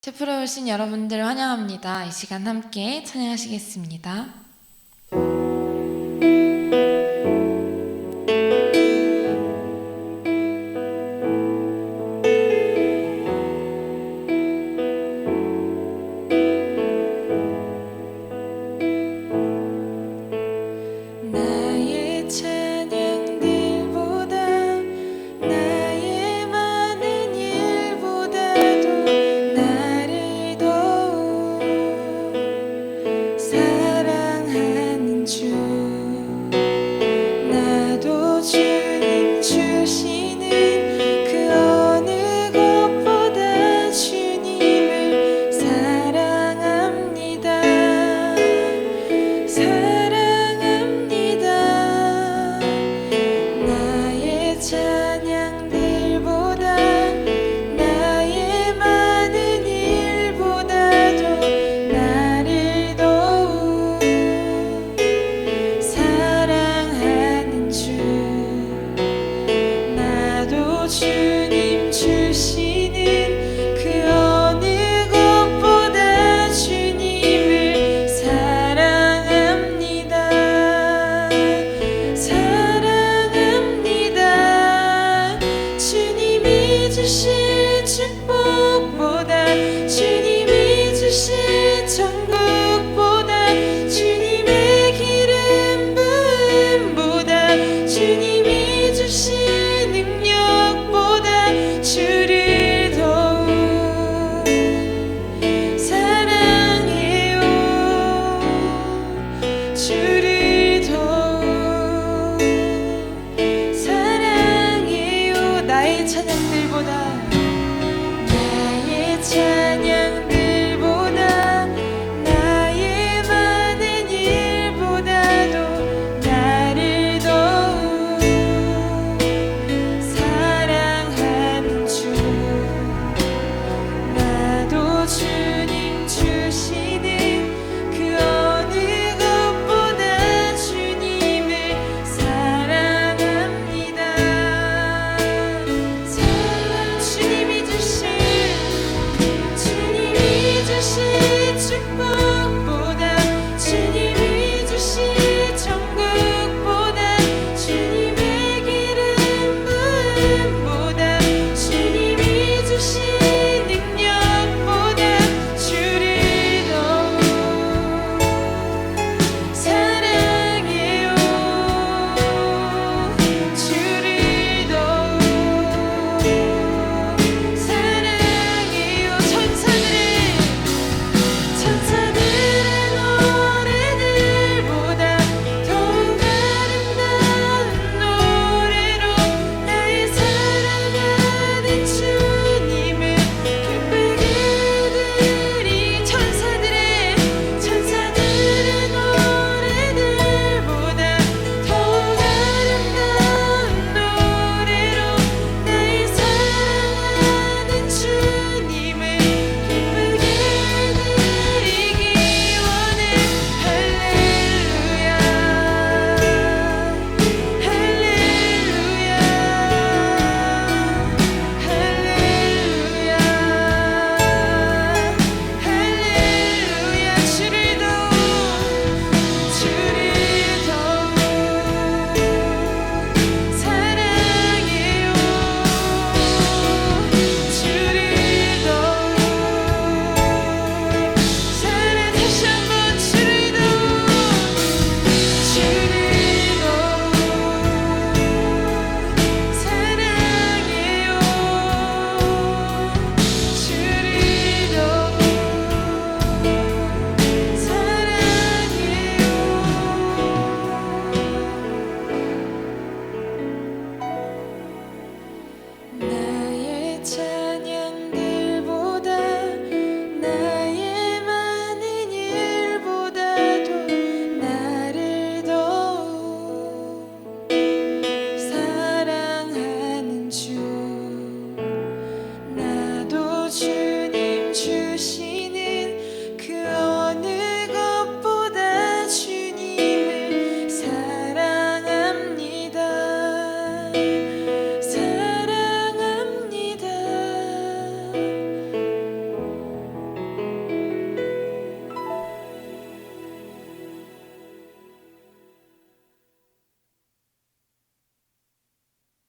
제프로에 오신 여러분들 환영합니다. 이 시간 함께 찬양하시겠습니다.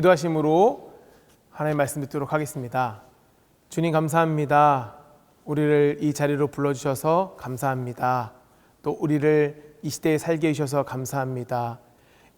기도하심으로 하나님의 말씀 듣도록 하겠습니다. 주님 감사합니다. 우리를 이 자리로 불러주셔서 감사합니다. 또 우리를 이 시대에 살게 해주셔서 감사합니다.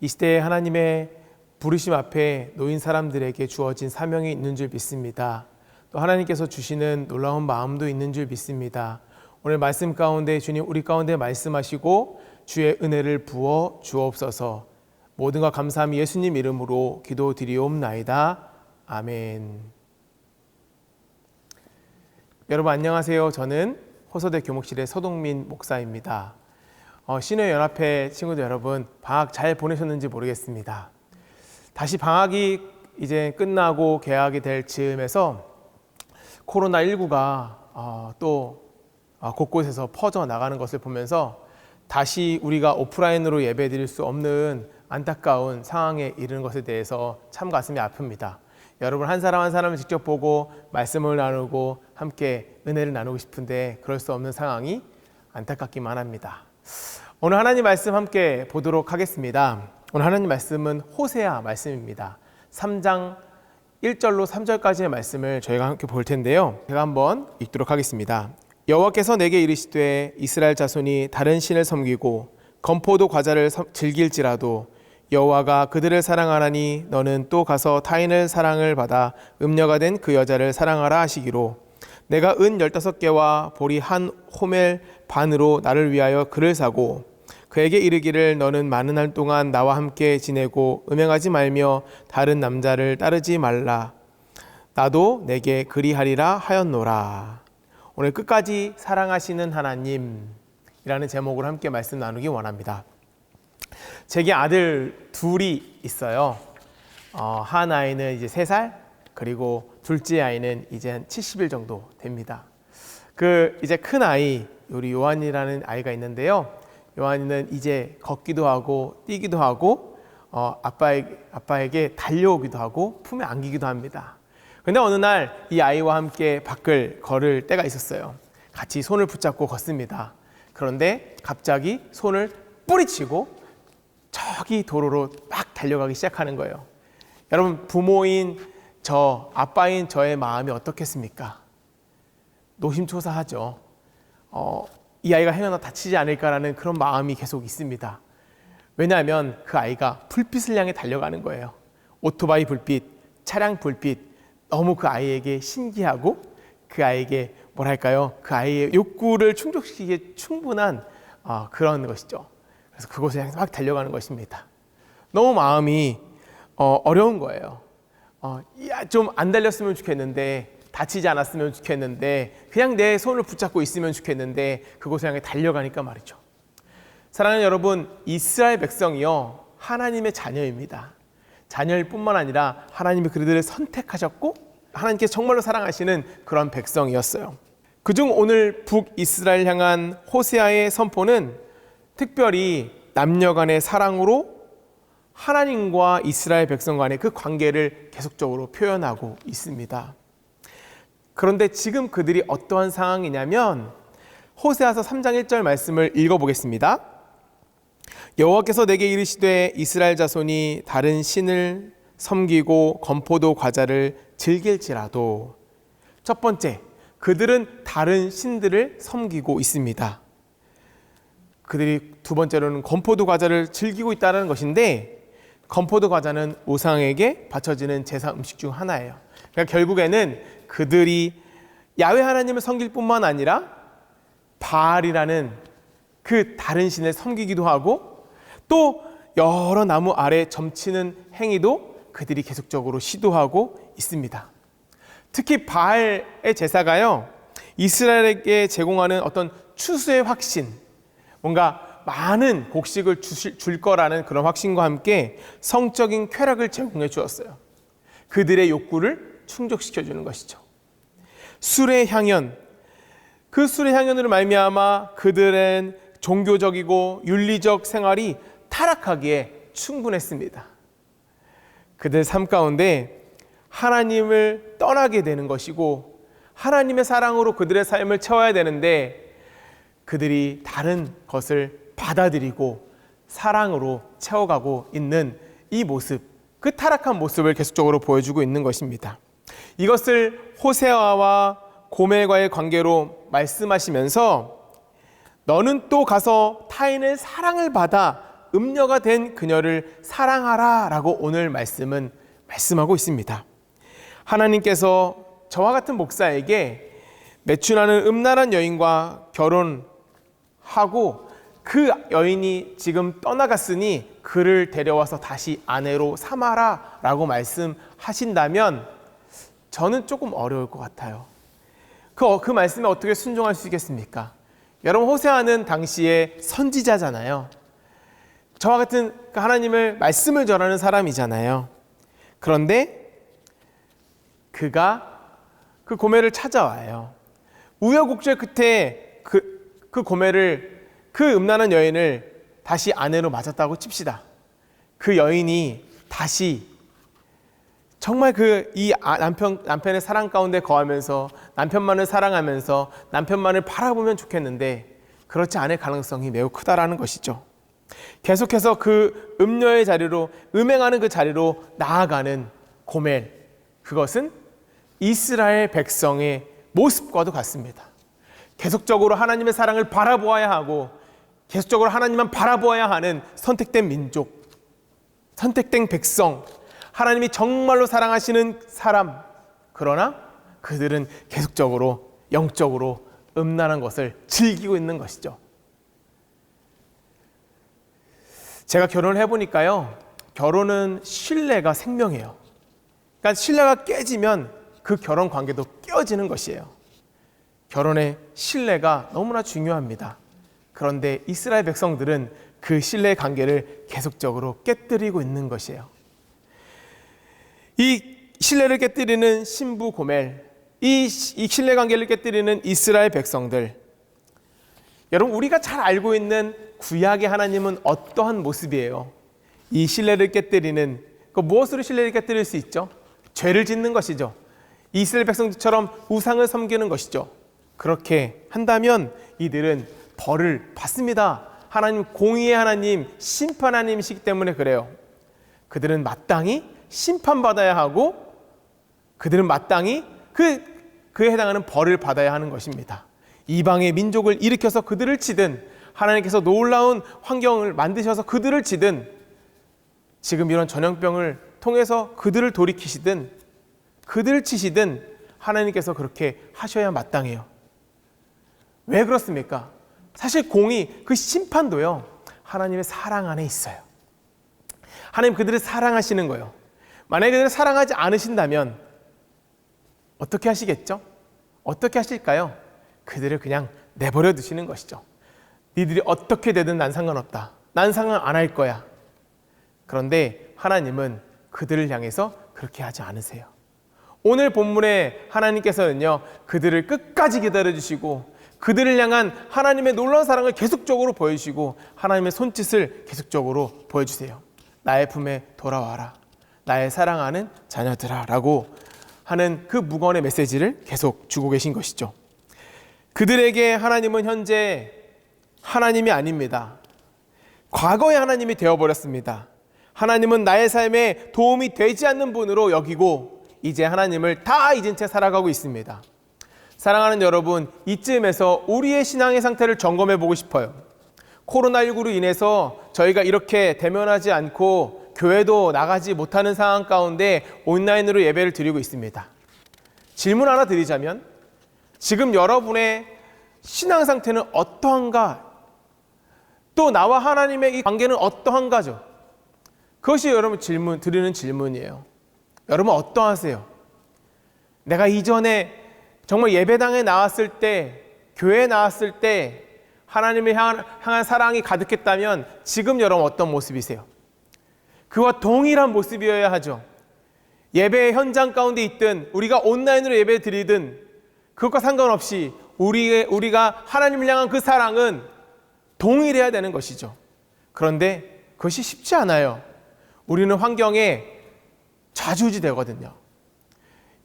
이 시대에 하나님의 부르심 앞에 놓인 사람들에게 주어진 사명이 있는 줄 믿습니다. 또 하나님께서 주시는 놀라운 마음도 있는 줄 믿습니다. 오늘 말씀 가운데 주님 우리 가운데 말씀하시고 주의 은혜를 부어 주옵소서. 모든 것 감사함이 예수님 이름으로 기도드리옵나이다. 아멘. 여러분 안녕하세요. 저는 호서대 교목실의 서동민 목사입니다. 신의연합회 친구들 여러분, 방학 잘 보내셨는지 모르겠습니다. 다시 방학이 이제 끝나고 개학이 될 즈음에서 코로나19가 또 곳곳에서 퍼져나가는 것을 보면서 다시 우리가 오프라인으로 예배 드릴 수 없는 안타까운 상황에 이르는 것에 대해서 참 가슴이 아픕니다. 여러분 한 사람 한 사람을 직접 보고 말씀을 나누고 함께 은혜를 나누고 싶은데 그럴 수 없는 상황이 안타깝기만 합니다. 오늘 하나님 말씀 함께 보도록 하겠습니다. 오늘 하나님 말씀은 호세아 말씀입니다. 3장 1절로 3절까지의 말씀을 저희가 함께 볼 텐데요. 제가 한번 읽도록 하겠습니다. 여호와께서 내게 이르시되 이스라엘 자손이 다른 신을 섬기고 건포도 과자를 즐길지라도 여호와가 그들을 사랑하나니 너는 또 가서 타인의 사랑을 받아 음녀가 된 그 여자를 사랑하라 하시기로 내가 은 15개와 보리 한 호멜 반으로 나를 위하여 그를 사고 그에게 이르기를 너는 많은 날 동안 나와 함께 지내고 음행하지 말며 다른 남자를 따르지 말라. 나도 내게 그리하리라 하였노라. 오늘 끝까지 사랑하시는 하나님이라는 제목으로 함께 말씀 나누기 원합니다. 제게 아들 둘이 있어요. 한 아이는 이제 3살, 그리고 둘째 아이는 이제 한 70일 정도 됩니다. 이제 큰 아이, 우리 요한이라는 아이가 있는데요. 요한이는 이제 걷기도 하고 뛰기도 하고 아빠에게 달려오기도 하고 품에 안기기도 합니다. 근데 어느 날 이 아이와 함께 밖을 걸을 때가 있었어요. 같이 손을 붙잡고 걷습니다. 그런데 갑자기 손을 뿌리치고 저기 도로로 막 달려가기 시작하는 거예요. 여러분 부모인 저, 아빠인 저의 마음이 어떻겠습니까? 노심초사하죠. 이 아이가 행여나 다치지 않을까라는 그런 마음이 계속 있습니다. 왜냐하면 그 아이가 불빛을 향해 달려가는 거예요. 오토바이 불빛, 차량 불빛, 너무 그 아이에게 신기하고 그 아이에게 뭐랄까요? 그 아이의 욕구를 충족시키기에 충분한 그런 것이죠. 그래서 그곳에 향해서 막 달려가는 것입니다. 너무 마음이 어려운 거예요. 좀 안 달렸으면 좋겠는데, 다치지 않았으면 좋겠는데, 그냥 내 손을 붙잡고 있으면 좋겠는데 그곳에 향해 달려가니까 말이죠. 사랑하는 여러분, 이스라엘 백성이요 하나님의 자녀입니다. 자녀일 뿐만 아니라 하나님이 그들을 선택하셨고 하나님께서 정말로 사랑하시는 그런 백성이었어요. 그중 오늘 북이스라엘 향한 호세아의 선포는 특별히 남녀 간의 사랑으로 하나님과 이스라엘 백성 간의 그 관계를 계속적으로 표현하고 있습니다. 그런데 지금 그들이 어떠한 상황이냐면 호세아서 3장 1절 말씀을 읽어보겠습니다. 여호와께서 내게 이르시되 이스라엘 자손이 다른 신을 섬기고 건포도 과자를 즐길지라도. 첫 번째, 그들은 다른 신들을 섬기고 있습니다. 그들이 두 번째로는 건포도 과자를 즐기고 있다는 것인데, 건포도 과자는 우상에게 바쳐지는 제사 음식 중 하나예요. 그러니까 결국에는 그들이 야훼 하나님을 섬길 뿐만 아니라 바알이라는 그 다른 신을 섬기기도 하고 또 여러 나무 아래 점치는 행위도 그들이 계속적으로 시도하고 있습니다. 특히 바알의 제사가요, 이스라엘에게 제공하는 어떤 추수의 확신, 뭔가 많은 곡식을 줄 거라는 그런 확신과 함께 성적인 쾌락을 제공해 주었어요. 그들의 욕구를 충족시켜주는 것이죠. 술의 향연, 그 술의 향연으로 말미암아 그들은 종교적이고 윤리적 생활이 타락하기에 충분했습니다. 그들 삶 가운데 하나님을 떠나게 되는 것이고 하나님의 사랑으로 그들의 삶을 채워야 되는데 그들이 다른 것을 받아들이고 사랑으로 채워가고 있는 이 모습, 그 타락한 모습을 계속적으로 보여주고 있는 것입니다. 이것을 호세아와 고멜과의 관계로 말씀하시면서 너는 또 가서 타인의 사랑을 받아 음녀가 된 그녀를 사랑하라 라고 오늘 말씀하고 있습니다. 하나님께서 저와 같은 목사에게 매춘하는 음란한 여인과 결혼하고 그 여인이 지금 떠나갔으니 그를 데려와서 다시 아내로 삼아라 라고 말씀하신다면 저는 조금 어려울 것 같아요. 그 말씀에 어떻게 순종할 수 있겠습니까? 여러분, 호세아는 당시에 선지자잖아요. 저와 같은 하나님을 말씀을 전하는 사람이잖아요. 그런데 그가 그 고멜을 찾아와요. 우여곡절 끝에 그 고멜을, 그 음란한 여인을 다시 아내로 맞았다고 칩시다. 그 여인이 다시 정말 남편의 사랑 가운데 거하면서 남편만을 사랑하면서 남편만을 바라보면 좋겠는데 그렇지 않을 가능성이 매우 크다라는 것이죠. 계속해서 그 음녀의 자리로, 음행하는 그 자리로 나아가는 고멜, 그것은 이스라엘 백성의 모습과도 같습니다. 계속적으로 하나님의 사랑을 바라보아야 하고 계속적으로 하나님만 바라보아야 하는 선택된 민족, 선택된 백성, 하나님이 정말로 사랑하시는 사람. 그러나 그들은 계속적으로 영적으로 음란한 것을 즐기고 있는 것이죠. 제가 결혼을 해보니까요, 결혼은 신뢰가 생명이에요. 그러니까 신뢰가 깨지면 그 결혼 관계도 깨어지는 것이에요. 결혼의 신뢰가 너무나 중요합니다. 그런데 이스라엘 백성들은 그 신뢰 관계를 계속적으로 깨뜨리고 있는 것이에요. 이 신뢰를 깨뜨리는 신부 고멜, 이 신뢰 관계를 깨뜨리는 이스라엘 백성들, 여러분, 우리가 잘 알고 있는 구약의 하나님은 어떠한 모습이에요? 이 신뢰를 깨뜨리는, 무엇으로 신뢰를 깨뜨릴 수 있죠? 죄를 짓는 것이죠. 이스라엘 백성들처럼 우상을 섬기는 것이죠. 그렇게 한다면 이들은 벌을 받습니다. 하나님, 공의의 하나님, 심판 하나님이시기 때문에 그래요. 그들은 마땅히 심판받아야 하고 그들은 마땅히 그에 해당하는 벌을 받아야 하는 것입니다. 이방의 민족을 일으켜서 그들을 치든 하나님께서 놀라운 환경을 만드셔서 그들을 치든 지금 이런 전염병을 통해서 그들을 돌이키시든 그들을 치시든 하나님께서 그렇게 하셔야 마땅해요. 왜 그렇습니까? 사실 공의, 그 심판도요, 하나님의 사랑 안에 있어요. 하나님 그들을 사랑하시는 거예요. 만약에 그들을 사랑하지 않으신다면 어떻게 하시겠죠? 어떻게 하실까요? 그들을 그냥 내버려 두시는 것이죠. 니들이 어떻게 되든 난 상관없다. 난 상관 안 할 거야. 그런데 하나님은 그들을 향해서 그렇게 하지 않으세요. 오늘 본문에 하나님께서는요, 그들을 끝까지 기다려주시고 그들을 향한 하나님의 놀라운 사랑을 계속적으로 보여주시고 하나님의 손짓을 계속적으로 보여주세요. 나의 품에 돌아와라. 나의 사랑하는 자녀들아 라고 하는 그 무거운 메시지를 계속 주고 계신 것이죠. 그들에게 하나님은 현재 하나님이 아닙니다. 과거의 하나님이 되어버렸습니다. 하나님은 나의 삶에 도움이 되지 않는 분으로 여기고 이제 하나님을 다 잊은 채 살아가고 있습니다. 사랑하는 여러분, 이쯤에서 우리의 신앙의 상태를 점검해 보고 싶어요. 코로나19로 인해서 저희가 이렇게 대면하지 않고 교회도 나가지 못하는 상황 가운데 온라인으로 예배를 드리고 있습니다. 질문 하나 드리자면 지금 여러분의 신앙 상태는 어떠한가? 또 나와 하나님의 이 관계는 어떠한가죠? 그것이 여러분 드리는 질문이에요. 여러분 어떠하세요? 내가 이전에 정말 예배당에 나왔을 때, 교회에 나왔을 때 하나님을 향한 사랑이 가득했다면 지금 여러분 어떤 모습이세요? 그와 동일한 모습이어야 하죠. 예배 현장 가운데 있든 우리가 온라인으로 예배 드리든 그것과 상관없이 우리가 하나님을 향한 그 사랑은 동일해야 되는 것이죠. 그런데 그것이 쉽지 않아요. 우리는 환경에 좌지우지 되거든요.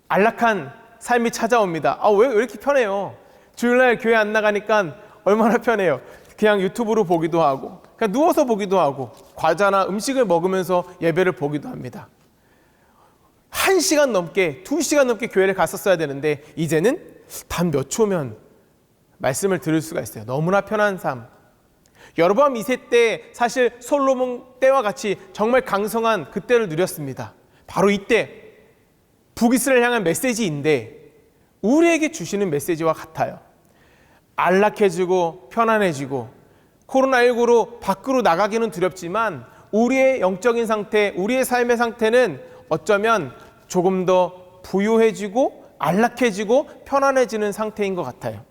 안락한 삶이 찾아옵니다. 왜 이렇게 편해요? 주일날 교회 안 나가니까 얼마나 편해요. 그냥 유튜브로 보기도 하고 그냥 누워서 보기도 하고 과자나 음식을 먹으면서 예배를 보기도 합니다. 1시간 넘게 2시간 넘게 교회를 갔었어야 되는데 이제는 단 몇 초면 말씀을 들을 수가 있어요. 너무나 편한 삶. 여로보암 2세 때 사실 솔로몬 때와 같이 정말 강성한 그때를 누렸습니다. 바로 이때 북이스라엘 향한 메시지인데 우리에게 주시는 메시지와 같아요. 안락해지고 편안해지고 코로나19로 밖으로 나가기는 두렵지만 우리의 영적인 상태, 우리의 삶의 상태는 어쩌면 조금 더 부유해지고 안락해지고 편안해지는 상태인 것 같아요.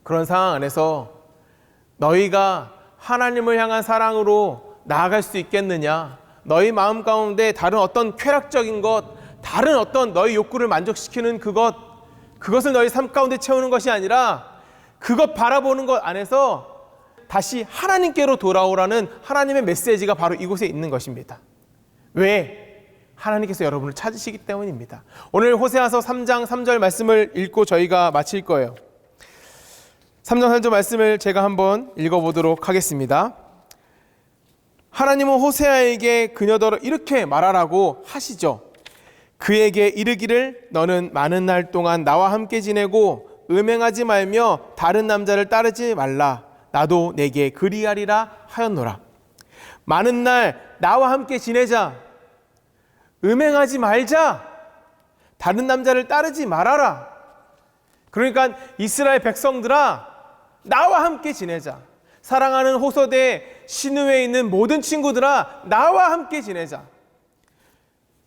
그런 상황 안에서 너희가 하나님을 향한 사랑으로 나아갈 수 있겠느냐? 너희 마음 가운데 다른 어떤 쾌락적인 것, 다른 어떤 너희 욕구를 만족시키는 그것을 너희 삶 가운데 채우는 것이 아니라 그것 바라보는 것 안에서 다시 하나님께로 돌아오라는 하나님의 메시지가 바로 이곳에 있는 것입니다. 왜? 하나님께서 여러분을 찾으시기 때문입니다. 오늘 호세아서 3장 3절 말씀을 읽고 저희가 마칠 거예요. 3장 3절 말씀을 제가 한번 읽어보도록 하겠습니다. 하나님은 호세아에게 그녀더러 이렇게 말하라고 하시죠. 그에게 이르기를 너는 많은 날 동안 나와 함께 지내고 음행하지 말며 다른 남자를 따르지 말라. 나도 내게 그리하리라 하였노라. 많은 날 나와 함께 지내자. 음행하지 말자. 다른 남자를 따르지 말아라. 그러니까 이스라엘 백성들아, 나와 함께 지내자. 사랑하는 호소대 시누에 있는 모든 친구들아, 나와 함께 지내자.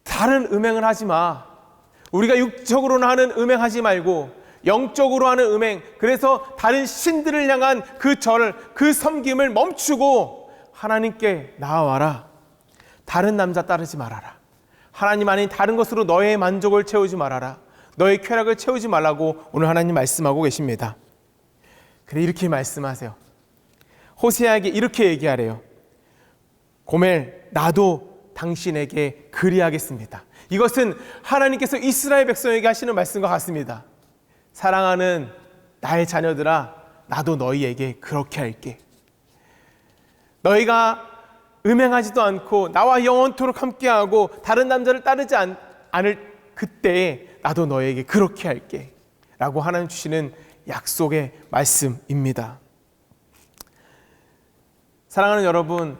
다른 음행을 하지 마. 우리가 육적으로는 하는 음행하지 말고 영적으로 하는 음행, 그래서 다른 신들을 향한 그 절을, 그 섬김을 멈추고 하나님께 나아와라. 다른 남자 따르지 말아라. 하나님 아닌 다른 것으로 너의 만족을 채우지 말아라. 너의 쾌락을 채우지 말라고 오늘 하나님 말씀하고 계십니다. 그래, 이렇게 말씀하세요. 호세아에게 이렇게 얘기하래요. 고멜, 나도 당신에게 그리하겠습니다. 이것은 하나님께서 이스라엘 백성에게 하시는 말씀과 같습니다. 사랑하는 나의 자녀들아, 나도 너희에게 그렇게 할게. 너희가 음행하지도 않고 나와 영원토록 함께하고 다른 남자를 따르지 않을 그때에 나도 너희에게 그렇게 할게 라고 하나님 주시는 약속의 말씀입니다. 사랑하는 여러분,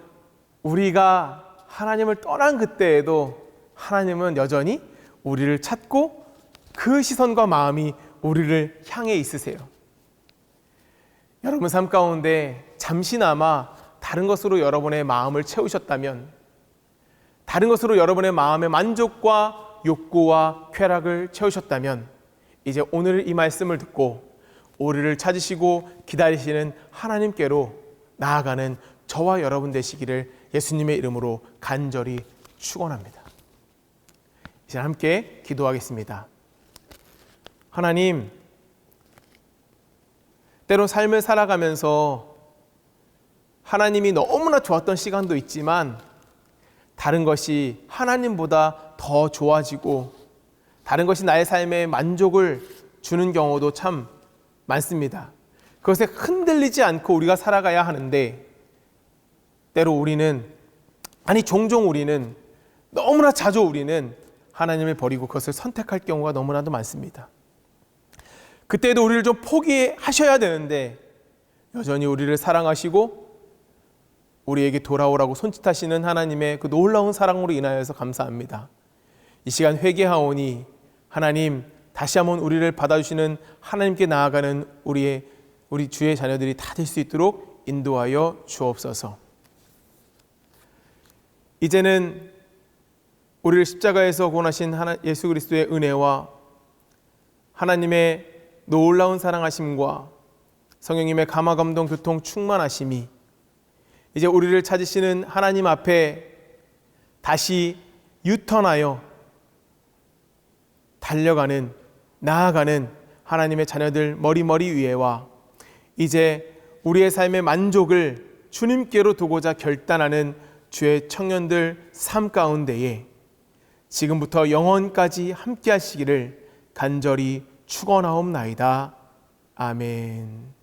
우리가 하나님을 떠난 그때에도 하나님은 여전히 우리를 찾고 그 시선과 마음이 우리를 향해 있으세요. 여러분 삶 가운데 잠시나마 다른 것으로 여러분의 마음을 채우셨다면, 다른 것으로 여러분의 마음의 만족과 욕구와 쾌락을 채우셨다면, 이제 오늘 이 말씀을 듣고 우리를 찾으시고 기다리시는 하나님께로 나아가는 저와 여러분 되시기를 예수님의 이름으로 간절히 축원합니다. 이제 함께 기도하겠습니다. 하나님, 때로 삶을 살아가면서 하나님이 너무나 좋았던 시간도 있지만 다른 것이 하나님보다 더 좋아지고 다른 것이 나의 삶에 만족을 주는 경우도 참 많습니다. 그것에 흔들리지 않고 우리가 살아가야 하는데 때로 우리는, 종종 우리는, 너무나 자주 우리는 하나님을 버리고 그것을 선택할 경우가 너무나도 많습니다. 그때도 우리를 좀 포기하셔야 되는데 여전히 우리를 사랑하시고 우리에게 돌아오라고 손짓하시는 하나님의 그 놀라운 사랑으로 인하여서 감사합니다. 이 시간 회개하오니 하나님, 다시 한번 우리를 받아주시는 하나님께 나아가는 우리 주의 자녀들이 다 될 수 있도록 인도하여 주옵소서. 이제는 우리를 십자가에서 구원하신 예수 그리스도의 은혜와 하나님의 놀라운 사랑하심과 성령님의 감화 감동 교통 충만하심이 이제 우리를 찾으시는 하나님 앞에 다시 유턴하여 달려가는, 나아가는 하나님의 자녀들 머리 위에와 이제 우리의 삶의 만족을 주님께로 두고자 결단하는 주의 청년들 삶 가운데에 지금부터 영원까지 함께 하시기를 간절히 축원하옵나이다. 아멘.